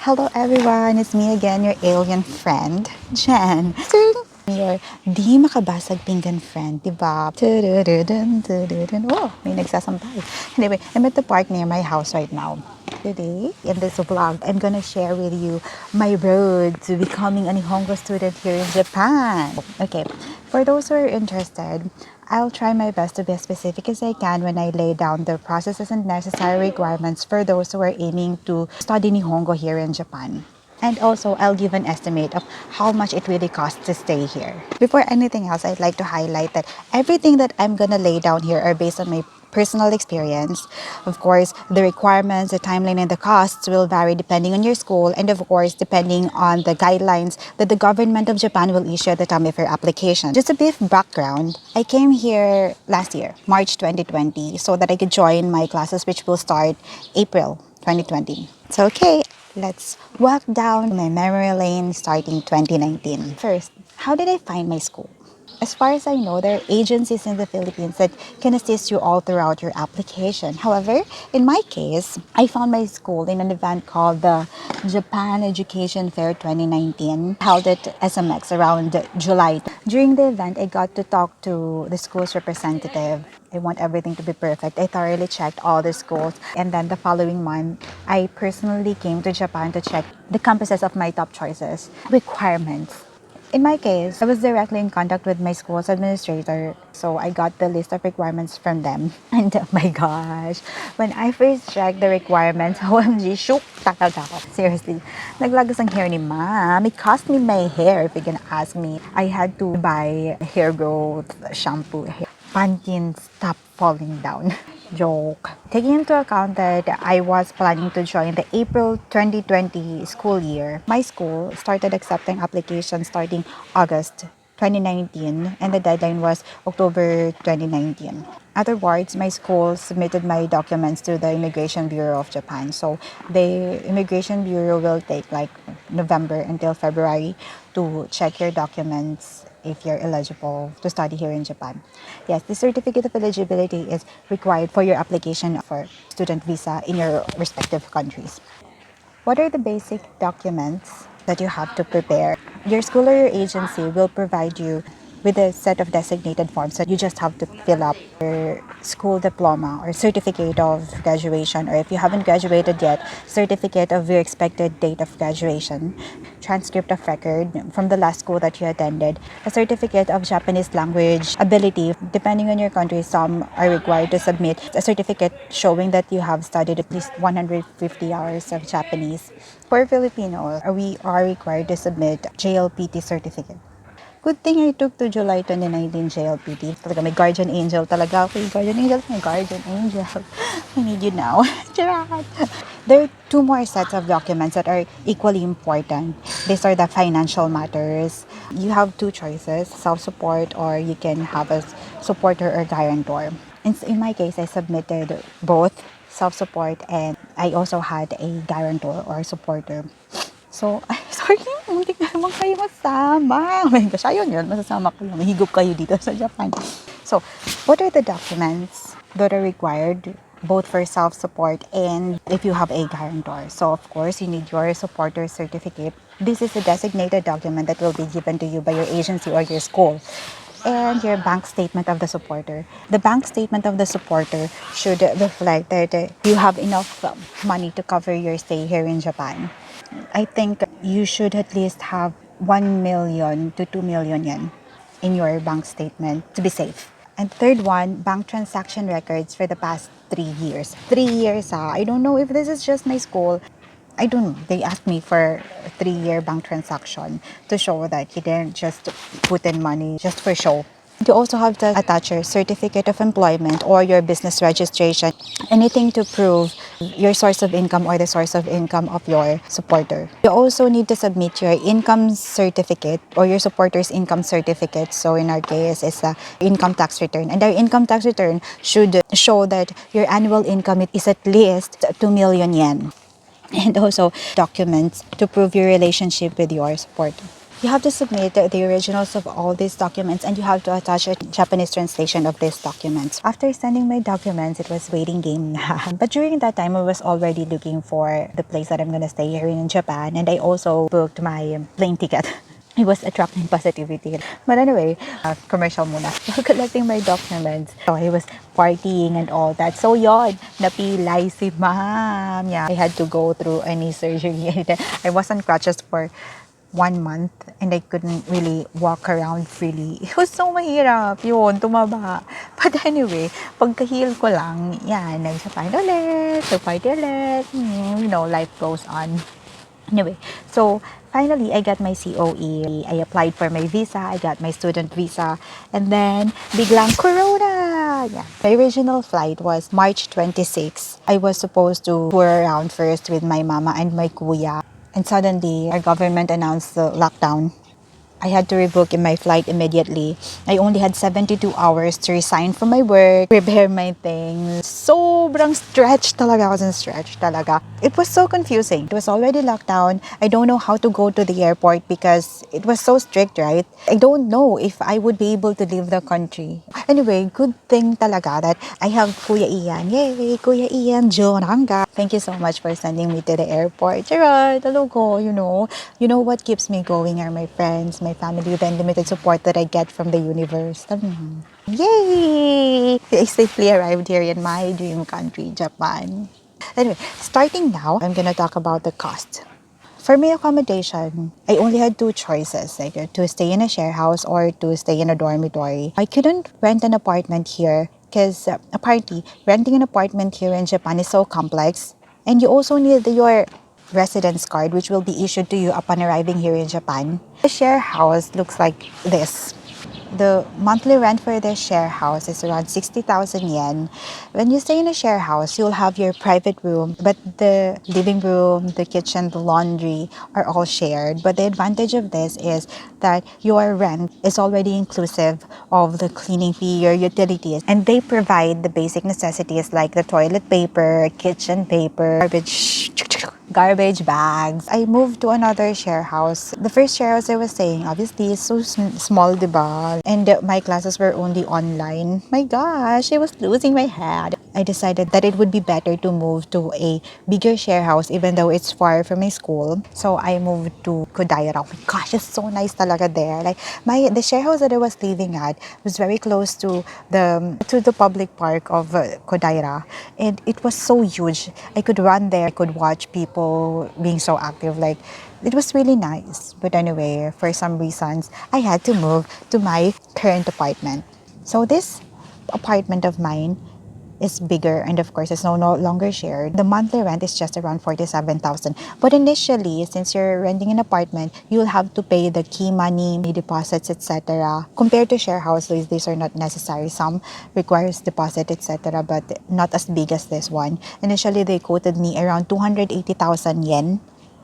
Hello everyone, it's me again, your alien friend, Jen. Your di makabasag pinggan friend, diba? Oh, may nagsasampay. Anyway, I'm at the park near my house right now. Today, in this vlog, I'm gonna share with you my road to becoming a Nihongo student here in Japan. Okay, for those who are interested, I'll try my best to be as specific as I can when I lay down the processes and necessary requirements for those who are aiming to study Nihongo here in Japan. And also, I'll give an estimate of how much it really costs to stay here. Before anything else, I'd like to highlight that everything that I'm gonna lay down here are based on my personal experience. Of course, the requirements, the timeline, and the costs will vary depending on your school and of course, depending on the guidelines that the government of Japan will issue at the time of your application. Just a brief background, I came here last year, March 2020, so that I could join my classes which will start April 2020. So okay, let's walk down my memory lane starting 2019. First, how did I find my school? As far as I know, there are agencies in the Philippines that can assist you all throughout your application. However, in my case, I found my school in an event called the Japan Education Fair 2019, held at SMX around July. During the event, I got to talk to the school's representative. I want everything to be perfect. I thoroughly checked all the schools. And then the following month, I personally came to Japan to check the campuses of my top choices, requirements. In my case, I was directly in contact with my school's administrator, so I got the list of requirements from them. And oh my gosh, when I first checked the requirements, OMG, shook talaga ako. Seriously, naglagas ang hair ni ma'am. It cost me my hair, if you're gonna ask me. I had to buy hair growth shampoo. Pantene stop falling down. Joke. Taking into account that I was planning to join the April 2020 school year, my school started accepting applications starting August 2019 and the deadline was October 2019. Afterwards, my school submitted my documents to the Immigration Bureau of Japan. So the Immigration Bureau will take like November until February to check your documents if you're eligible to study here in Japan. Yes, the certificate of eligibility is required for your application for student visa in your respective countries. What are the basic documents that you have to prepare? Your school or your agency will provide you with a set of designated forms that you just have to fill up your school diploma or certificate of graduation, or if you haven't graduated yet, certificate of your expected date of graduation, transcript of record from the last school that you attended, a certificate of Japanese language ability. Depending on your country, some are required to submit a certificate showing that you have studied at least 150 hours of Japanese. For Filipino, we are required to submit JLPT certificate. Good thing I took to July 2019 JLPT. Talaga, may guardian angel talaga ako. Guardian angel, my guardian angel. I need you now. Charot. There are two more sets of documents that are equally important. These are the financial matters. You have two choices, self-support or you can have a supporter or guarantor. In my case, I submitted both self-support and I also had a guarantor or supporter. So, ay, sorry, muntik na naman kayo masama. Oh my gosh, ayun yun, masasama ko lang. Mahigop kayo dito sa Japan. So, what are the documents that are required both for self-support and if you have a guarantor? So, of course, you need your supporter certificate. This is a designated document that will be given to you by your agency or your school. And your bank statement of the supporter. The bank statement of the supporter should reflect that you have enough money to cover your stay here in Japan. I think you should at least have 1 million to 2 million yen in your bank statement to be safe. And third one, bank transaction records for the past 3 years. 3 years, I don't know if this is just my school. I don't know. They asked me for a 3-year bank transaction to show that you didn't just put in money just for show. You also have to attach your certificate of employment or your business registration, anything to prove your source of income or the source of income of your supporter. You also need to submit your income certificate or your supporter's income certificate. So in our case, it's the income tax return. And our income tax return should show that your annual income is at least 2 million yen. And also documents to prove your relationship with your supporter. You have to submit the originals of all these documents, and you have to attach a Japanese translation of these documents. After sending my documents, it was waiting game na. But during that time, I was already looking for the place that I'm gonna stay here in Japan, and I also booked my plane ticket. It was attracting positivity. But anyway, commercial muna. While collecting my documents, so I was partying and all that. So yon, napilay si ma'am. Yeah, I had to go through a knee surgery. I was on crutches for 1 month and I couldn't really walk around freely. It was so mahirap. Yun, tumaba. But anyway, pagka-heal ko lang, yan, nag-Japan ulit, nag-party ulit. Life goes on. Anyway, so finally I got my COE. I applied for my visa. I got my student visa. And then, biglang Corona! Yeah. My original flight was March 26. I was supposed to tour around first with my mama and my kuya. And suddenly, our government announced the lockdown. I had to rebook in my flight immediately. I only had 72 hours to resign from my work, prepare my things. Sobrang stretch talaga. I was in stretch talaga. It was so confusing. It was already locked down. I don't know how to go to the airport because it was so strict, right? I don't know if I would be able to leave the country. Anyway, good thing talaga that I have Kuya Ian. Yay! Kuya Ian, Jonanga. Thank you so much for sending me to the airport. Charot, hello ko, You know what keeps me going are my friends, my family, the unlimited support that I get from the universe. Yay! I safely arrived here in my dream country, Japan. Anyway, starting now, I'm gonna talk about the cost. For my accommodation, I only had two choices, like to stay in a share house or to stay in a dormitory. I couldn't rent an apartment here because apparently renting an apartment here in Japan is so complex, and you also need your residence card, which will be issued to you upon arriving here in Japan. The share house looks like this. The monthly rent for the share house is around 60,000 yen. When you stay in a share house, you'll have your private room, but the living room, the kitchen, the laundry are all shared. But the advantage of this is that your rent is already inclusive of the cleaning fee, your utilities, and they provide the basic necessities like the toilet paper, kitchen paper, garbage bags. I moved to another share house. The first share house I was staying, obviously, is so small, diba? And my classes were only online. My gosh, I was losing my head. I decided that it would be better to move to a bigger share house even though it's far from my school. So I moved to Kodaira. Oh my gosh, it's so nice talaga there. Like the share house that I was living at was very close to the public park of Kodaira, and it was so huge. I could run there. I could watch people being so active. Like it was really nice. But anyway, for some reasons, I had to move to my current apartment. So this apartment of mine is bigger, and of course it's no longer shared. The monthly rent is just around 47,000. But initially, since you're renting an apartment, you'll have to pay the key money, the deposits, etc. Compared to share houses, these are not necessary. Some requires deposit, etc., but not as big as this one. Initially, they quoted me around 280,000 yen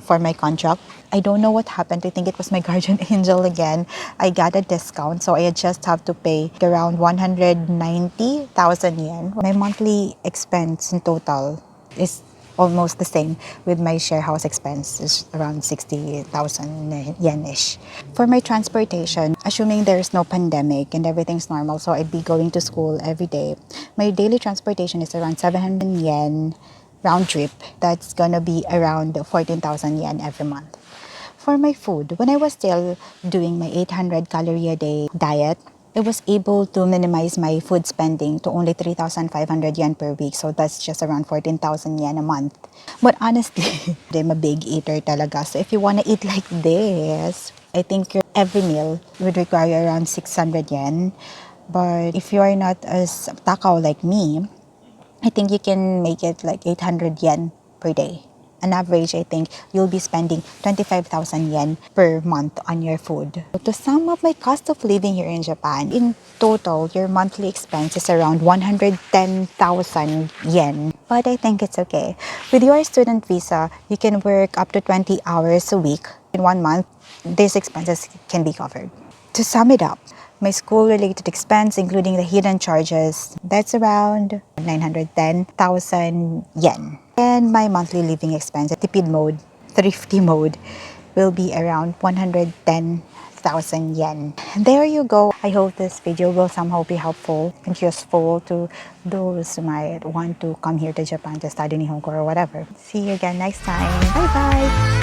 for my contract. I don't know what happened. I think it was my guardian angel again. I got a discount, so I just have to pay around 190,000 yen. My monthly expense in total is almost the same with my share house expense. Is around 60,000 yen-ish. For my transportation, assuming there's no pandemic and everything's normal, so I'd be going to school every day. My daily transportation is around 700 yen round trip. That's gonna be around 14,000 yen every month. For my food, when I was still doing my 800 calorie a day diet, I was able to minimize my food spending to only 3,500 yen per week. So that's just around 14,000 yen a month. But honestly, I'm a big eater talaga. So if you want to eat like this, I think your every meal would require around 600 yen. But if you are not as takaw like me, I think you can make it like 800 yen per day. On average, I think you'll be spending 25,000 yen per month on your food. To sum up my cost of living here in Japan, in total, your monthly expense is around 110,000 yen. But I think it's okay. With your student visa, you can work up to 20 hours a week. In 1 month, these expenses can be covered. To sum it up, my school-related expense, including the hidden charges, that's around 910,000 yen. And my monthly living expense, Tipid Mode, Thrifty Mode, will be around 110,000 yen. There you go. I hope this video will somehow be helpful and useful to those who might want to come here to Japan to study Nihongo or whatever. See you again next time. Bye bye!